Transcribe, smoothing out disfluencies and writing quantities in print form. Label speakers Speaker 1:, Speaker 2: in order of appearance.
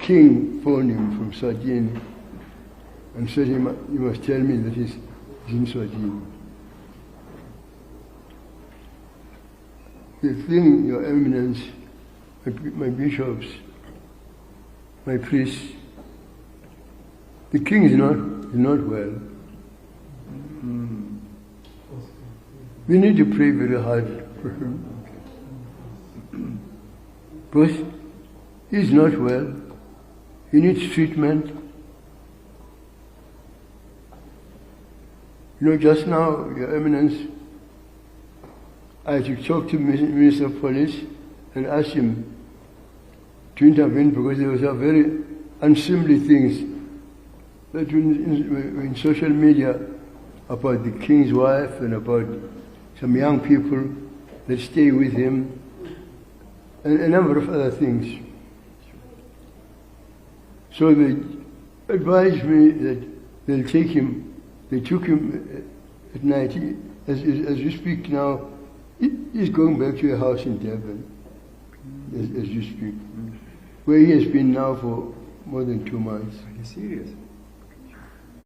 Speaker 1: king phoned him from Swatini and said, you must tell me that he's in Swatini. The thing, Your Eminence, my bishops, my priests, the king is not well. We need to pray very hard for him. Because he's not well. He needs treatment. You know, just now, Your Eminence, I had to talk to the Minister of Police and ask him to intervene because there was a very unseemly things that in social media about the king's wife and about some young people that stay with him and a number of other things. So they advised me that they'll take him. They took him at night. As you speak now, he's going back to a house in Durban, as you speak, where he has been now for more than 2 months.
Speaker 2: Are you serious?